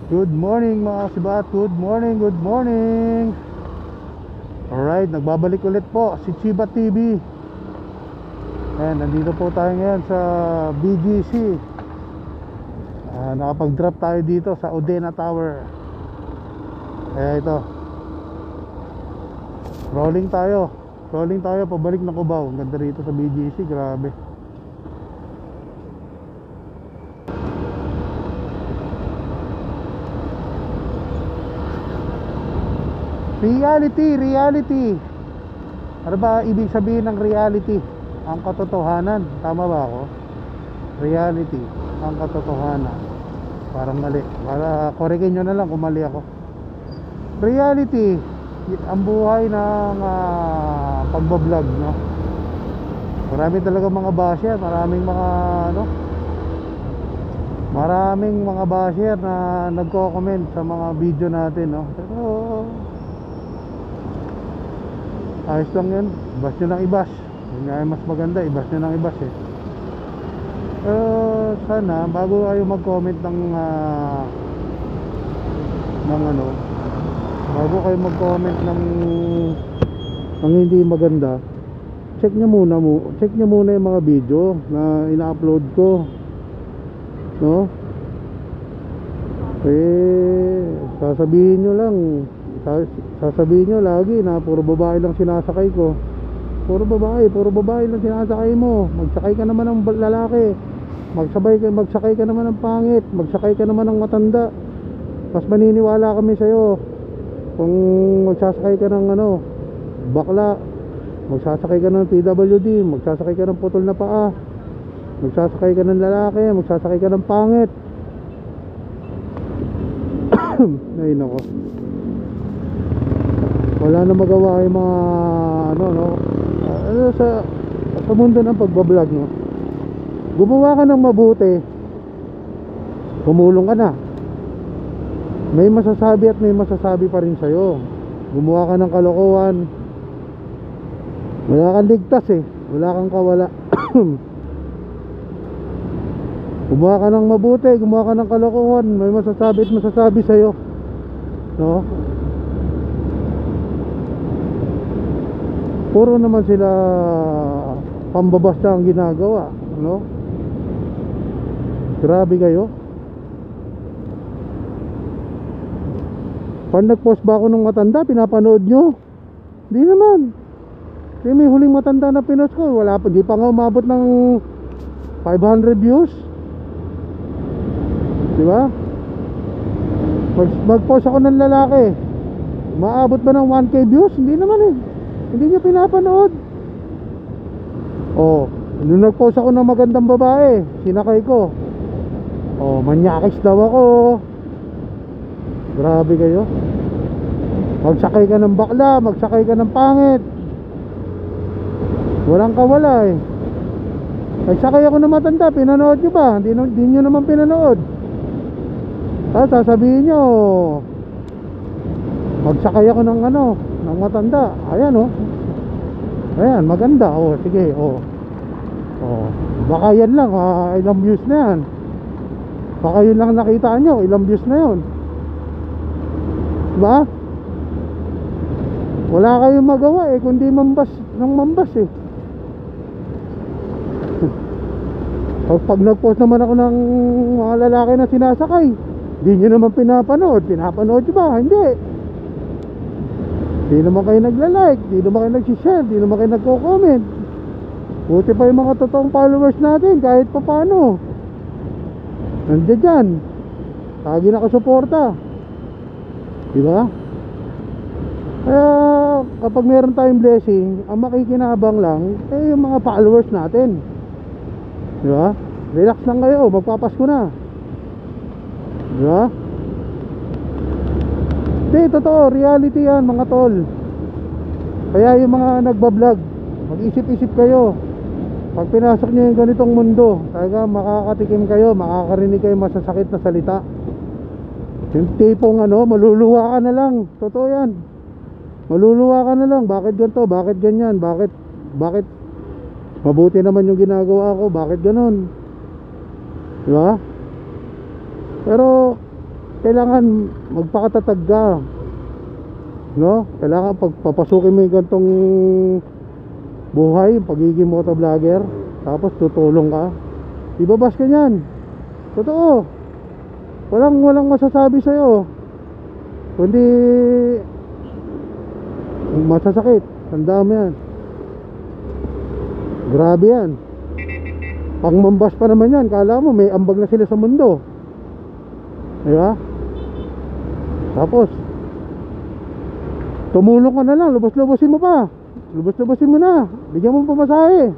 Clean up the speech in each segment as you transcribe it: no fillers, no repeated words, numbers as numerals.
Good morning mga kasibat. Good morning, good morning. Alright, nagbabalik ulit po si Chiba TV. Ayan, nandito po tayo ngayon sa BGC. Nakapag-drop tayo dito sa Odena Tower. Kaya ito, rolling tayo pabalik na Cubao. Ang ganda rito sa BGC, grabe. Reality. Ano ba ibig sabihin ng reality? Ang katotohanan. Tama ba ako? Reality, ang katotohanan. Parang mali. Para korekin nyo na lang kung mali ako. Reality, ang buhay ng pagbablog, no? Marami talaga mga basher, maraming mga basher na nagko-comment sa mga video natin, no? Pero ayos lang yun, ibas nyo ng ibas. Yun nga ay mas maganda, ibas nyo ng ibas eh. Sana bago kayo mag-comment bago kayo mag-comment ng hindi maganda, check nyo muna yung mga video na ina-upload ko, no? Sasabihin nyo lagi na puro babae lang sinasakay ko. Puro babae lang sinasakay mo. Magsakay ka naman ng lalaki. Magsakay ka naman ng pangit. Magsakay ka naman ng matanda. Mas maniniwala kami sa'yo kung magsasakay ka ng bakla. Magsasakay ka ng PWD. Magsasakay ka ng putol na paa. Magsasakay ka ng lalaki. Magsasakay ka ng pangit. Ay nako, wala na magawa yung mga sa mundo ng pagbablog, no? Gumawa ka ng mabuti, tumulong ka na, may masasabi at may masasabi pa rin sa'yo. Gumawa ka ng kalokohan, wala kang ligtas eh, wala kang kawala. Gumawa ka ng mabuti, gumawa ka ng kalokohan, may masasabi at masasabi sa'yo, no? Puro naman sila pambabasta ang ginagawa, no? Grabe kayo. Pag nag-post ba ako ng matanda, pinapanood nyo? Hindi naman. Kasi may huling matanda na pinost ko, wala pa, di pa nga umabot ng 500 views. Diba? Mag-post ako ng lalaki, maabot ba ng 1k views? Hindi naman eh. Hindi nyo pinapanood. Nung nag-post ako ng magandang babae, sinakay ko, manyakis daw ako. Grabe kayo. Magsakay ka ng bakla, magsakay ka ng pangit, walang kawala eh. Nagsakay ako ng matanda, pinanood nyo ba? Hindi nyo naman pinanood. Sasabihin nyo, magsakay ako ng matanda. Ayan ayan, maganda. Sige, baka yan lang, ilang views na yan. Baka yun lang nakita nyo, ilang views na yun. Diba? Wala kayong magawa eh, kundi mambas eh. Pag nag-post naman ako ng mga lalaki na sinasakay, di nyo naman pinapanood nyo ba? Hindi. Di naman kayo nagla-like, di naman kayo nag-share, di naman kayo nagko-comment. Buti pa yung mga totoong followers natin, kahit pa paano nandiyan dyan, lagi nakasuporta, diba? Kaya kapag meron tayong blessing, ang makikinabang lang yung mga followers natin, diba? Relax lang kayo, magpapasko na, diba? Hindi, totoo, reality yan mga tol. Kaya yung mga nagbablog, mag-isip-isip kayo. Pag pinasok nyo yung ganitong mundo, talaga makakatikim kayo, makakarinig kayo masasakit na salita. Yung tipong maluluwa ka na lang. Totoo yan, maluluwa ka na lang. Bakit ganito, bakit ganyan, bakit mabuti naman yung ginagawa ko, bakit ganon, diba? Pero kailangan magpakatatag ka, no? Kailangan pagpapasukin mo yung gantong buhay, pagiging motovlogger, tapos tutulong ka, ibabas ka niyan. Totoo, walang masasabi sa'yo, kundi masasakit. Tandaan mo yan, grabe yan. Pangmambas pa naman yan, kala mo may ambag na sila sa mundo, diba? Tapos tumulong ka na lang, lubos-lubosin mo pa, lubos-lubosin mo na, bigyan mo pamasahe,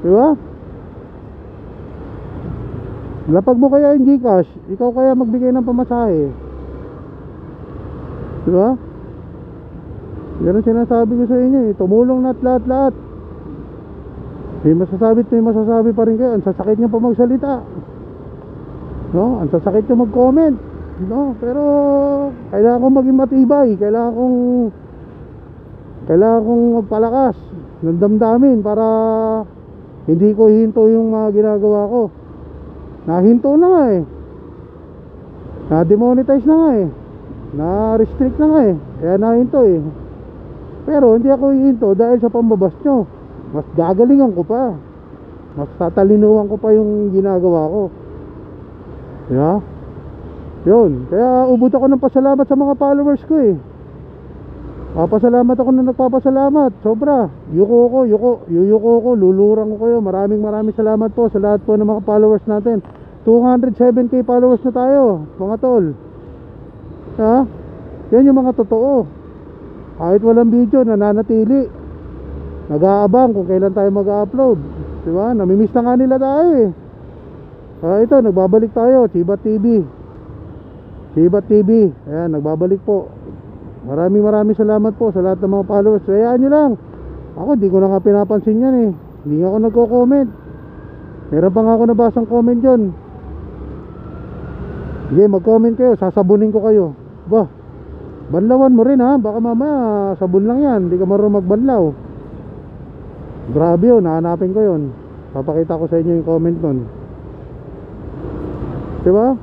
diba? Lapag mo kaya yung Gcash, ikaw kaya magbigay ng pamasahe, diba? Yan ang sinasabi ko sa inyo eh, tumulong na at lahat. May masasabi pa rin kayo. Ang sasakit nyo pa magsalita, no? Ang sasakit nyo mag-comment, no? Pero kailangan kong maging matibay, kailangan kong magpalakas ng damdamin para hindi ko hinto yung mga ginagawa ko. Nahinto na nga eh, na-demonetize na nga eh, na-restrict na nga eh, kaya nahinto eh. Pero hindi ako hihinto dahil sa pambabas nyo. Mas gagalingan ko pa, mas tatalinuhan ko pa yung ginagawa ko, yeah? Yun, kaya ubod ako ng pasalamat sa mga followers ko eh. Papasalamat ako na nagpapasalamat, sobra. Yuyuko ko, lulurang ko kayo. Maraming salamat po sa lahat po ng mga followers natin. 207k followers na tayo, mga tol, yeah? Yan yung mga totoo. Kahit walang video, nananatili, nag-aabang kung kailan tayo mag-upload, diba? Namimiss na nga nila tayo eh. Ito, nagbabalik tayo, Chibat TV. Ayan, nagbabalik po. Maraming salamat po sa lahat ng mga followers. Hayaan nyo lang, ako di ko na nga pinapansin yan eh. Hindi nga ako nagko-comment. Meron pa nga ako nabasang comment dyan. Sige, mag-comment kayo, sasabunin ko kayo. Bah, banlawan mo rin ha, baka mamaya sabon lang yan, hindi ka marunong magbanlaw. Grabe yun, hahanapin ko yun, papakita ko sa inyo yung comment nun, diba?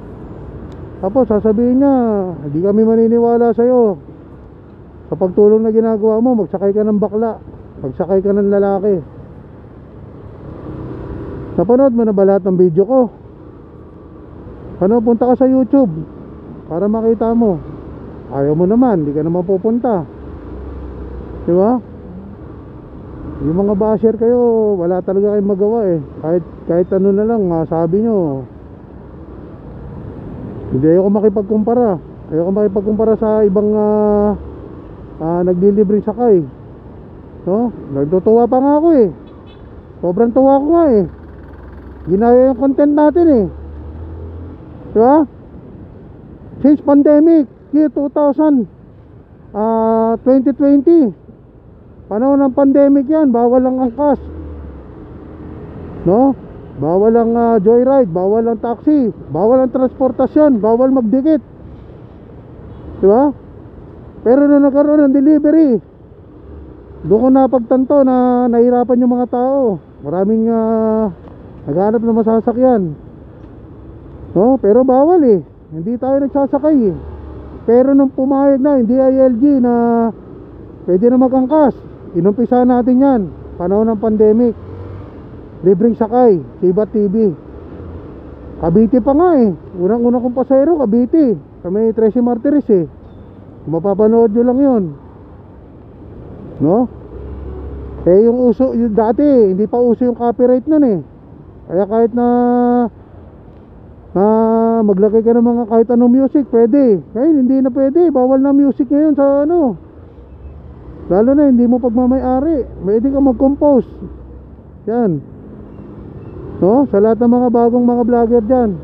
Tapos sasabihin niya, hindi kami maniniwala sa'yo sa pagtulong na ginagawa mo. Magsakay ka ng bakla, magsakay ka ng lalaki. Napanood mo na ba lahat ng video ko? Ano, punta ka sa YouTube para makita mo. Ayaw mo naman, hindi ka naman pupunta, diba? Yung mga basher kayo, wala talaga kayong magawa eh. Kahit ano na lang sabi nyo. Hindi ayoko makipagkumpara sa ibang naglilibreng sakay, no? Nagtutuwa pa nga ako eh. Sobrang tuwa ko nga eh. Ginaya yung content natin eh, diba? Since pandemic year 2020, panahon ng pandemic yan, bawal ang angkas, no? Bawal ang joyride, bawal ang taxi, bawal ang transportasyon, bawal magdikit, diba? Pero nung nagkaroon ng delivery, doon ko napagtanto na nahirapan yung mga tao. Maraming naghanap ng masasakyan, no? Pero bawal eh, hindi tayo nagsasakay eh. Pero nung pumayag na hindi ILG na pwede na mag-angkas, inumpisa natin yan, panahon ng pandemic. Libreng sakay, Chibat TV. Cavite pa nga eh, unang-unang kong pasahero Cavite, sa may 13 Martires eh. Mapapanood nyo lang yun, no? Eh yung uso, yung dati hindi pa uso yung copyright nun eh. Kaya kahit na maglagay ka ng mga kahit anong music, pwede. Ngayon hindi na pwede, bawal na music ngayon sa ano. Lalo na hindi mo pagmamay-ari, pwede ka mag-compose. Yan, no? Sa lahat ng mga bagong mga vlogger dyan,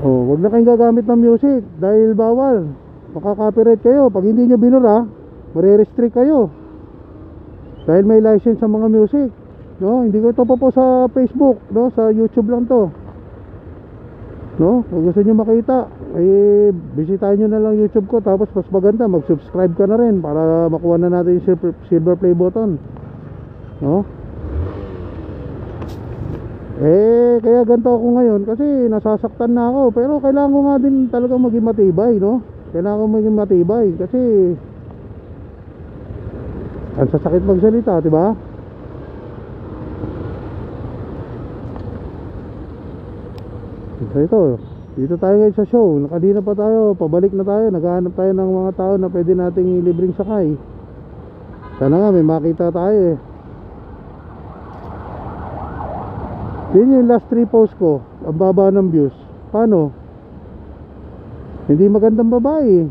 wag na kayong gagamit ng music dahil bawal, makaka-copyright kayo. Pag hindi nyo binura, marirestrict kayo dahil may license sa mga music, no? Hindi ko ito pa po sa Facebook, no? Sa YouTube lang to, no? Kung gusto nyo makita, bisitahin nyo na lang YouTube ko. Tapos mas maganda, mag-subscribe ka na rin para makuha na natin yung silver play button, no? Kaya ganito ako ngayon kasi nasasaktan na ako. Pero kailangan ko nga din talaga maging matibay, no? Kailangan ko maging matibay kasi ang sasakit magsalita, di ba? Ito, dito tayo ngayon sa show. Nakadina pa tayo, pabalik na tayo. Naghahanap tayo ng mga tao na pwede nating libreng sakay. Sana nga may makita tayo eh. Yun yung last 3 posts ko. Ang baba ng views. Paano? Hindi magandang babae,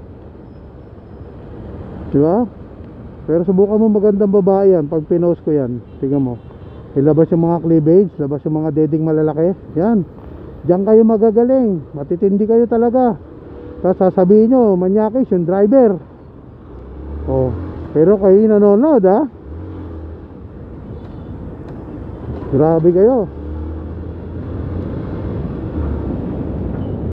diba? Pero subukan mo magandang babae yan. Pag pinost ko yan, tingnan mo, ilabas yung mga cleavage, labas yung mga deding malalaki. Yan, diyan kayo magagaling. Matitindi kayo talaga. Tapos sasabihin nyo, manyakis yung driver. Oh, pero kayo nanonood ha. Grabe kayo.